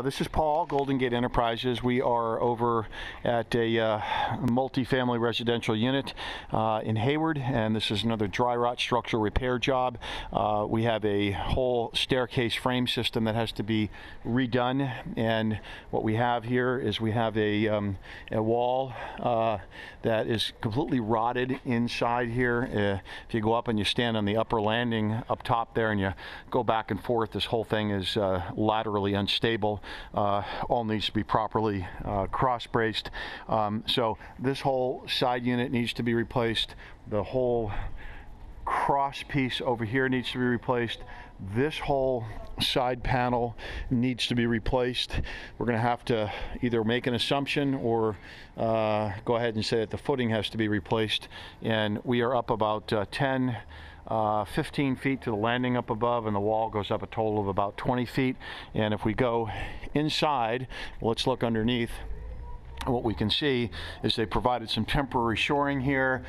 This is Paul, Golden Gate Enterprises. We are over at a multi-family residential unit in Hayward, and this is another dry rot structural repair job. We have a whole staircase frame system that has to be redone, and what we have here is we have a wall that is completely rotted inside here. If you go up and you stand on the upper landing up top there and you go back and forth, this whole thing is laterally unstable. All needs to be properly cross braced. So this whole side unit needs to be replaced. The whole cross piece over here needs to be replaced. This whole side panel needs to be replaced. We're going to have to either make an assumption or go ahead and say that the footing has to be replaced. And we are up about 15 feet to the landing up above, and the wall goes up a total of about 20 feet. And if we go inside, let's look underneath. What we can see is they provided some temporary shoring here.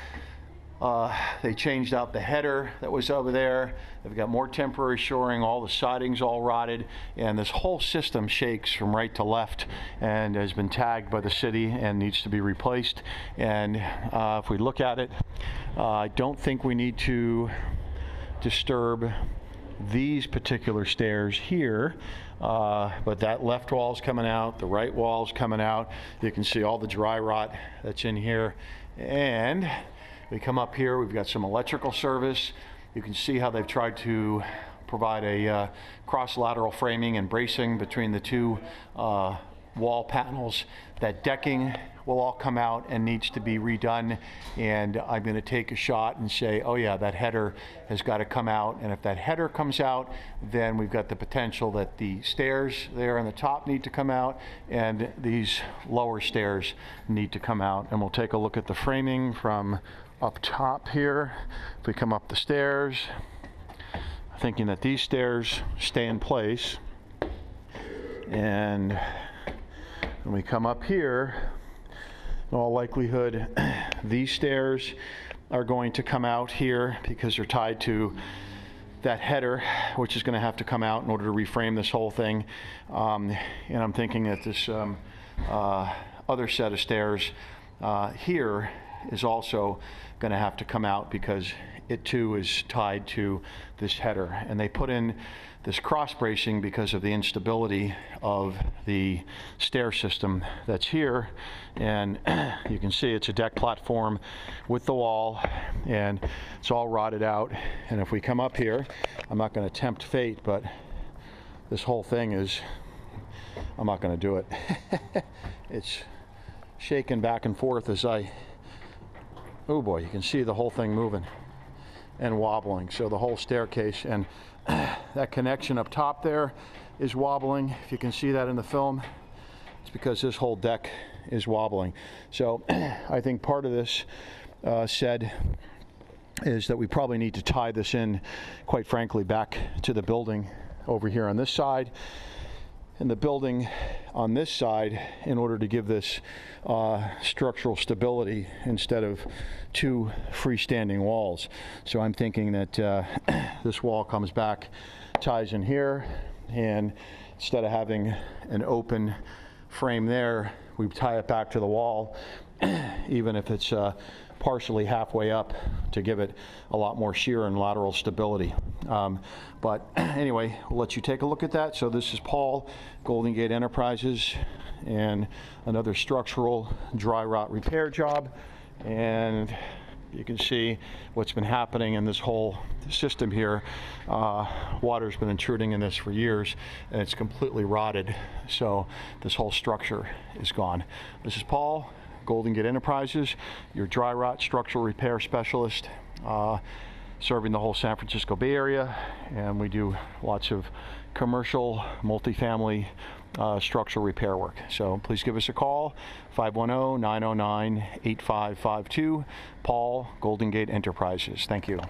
They changed out the header that was over there. They've got more temporary shoring. All the siding's all rotted, and this whole system shakes from right to left and has been tagged by the city and needs to be replaced. And if we look at it, I don't think we need to disturb these particular stairs here, but that left wall's coming out, the right wall's coming out. You can see all the dry rot that's in here. And we come up here, we've got some electrical service. You can see how they've tried to provide a cross-lateral framing and bracing between the two wall panels. That decking will all come out and needs to be redone, and I'm going to take a shot and say, oh yeah, that header has got to come out. And if that header comes out, then we've got the potential that the stairs there on the top need to come out, and these lower stairs need to come out. And we'll take a look at the framing from up top here. If we come up the stairs, thinking that these stairs stay in place, and when we come up here, in all likelihood, these stairs are going to come out here because they're tied to that header, which is going to have to come out in order to reframe this whole thing. And I'm thinking that this other set of stairs here is also going to have to come out because it too is tied to this header. And they put in this cross bracing because of the instability of the stair system that's here. And you can see it's a deck platform with the wall, and it's all rotted out. And if we come up here, I'm not going to tempt fate, but this whole thing is, I'm not going to do it. It's shaking back and forth as oh boy, you can see the whole thing moving and wobbling. So the whole staircase and that connection up top there is wobbling. If you can see that in the film, it's because this whole deck is wobbling. So I think part of this said is that we probably need to tie this in, quite frankly, back to the building over here on this side, and the building on this side, in order to give this structural stability instead of two freestanding walls. So I'm thinking that this wall comes back, ties in here, and instead of having an open frame there, we tie it back to the wall, even if it's partially halfway up, to give it a lot more shear and lateral stability. But anyway, we'll let you take a look at that. So this is Paul, Golden Gate Enterprises, and another structural dry rot repair job. And you can see what's been happening in this whole system here. Water's been intruding in this for years, and it's completely rotted. So this whole structure is gone. This is Paul, Golden Gate Enterprises, your dry rot structural repair specialist, serving the whole San Francisco Bay Area, and we do lots of commercial, multifamily structural repair work. So please give us a call, 510-909-8552, Paul, Golden Gate Enterprises. Thank you.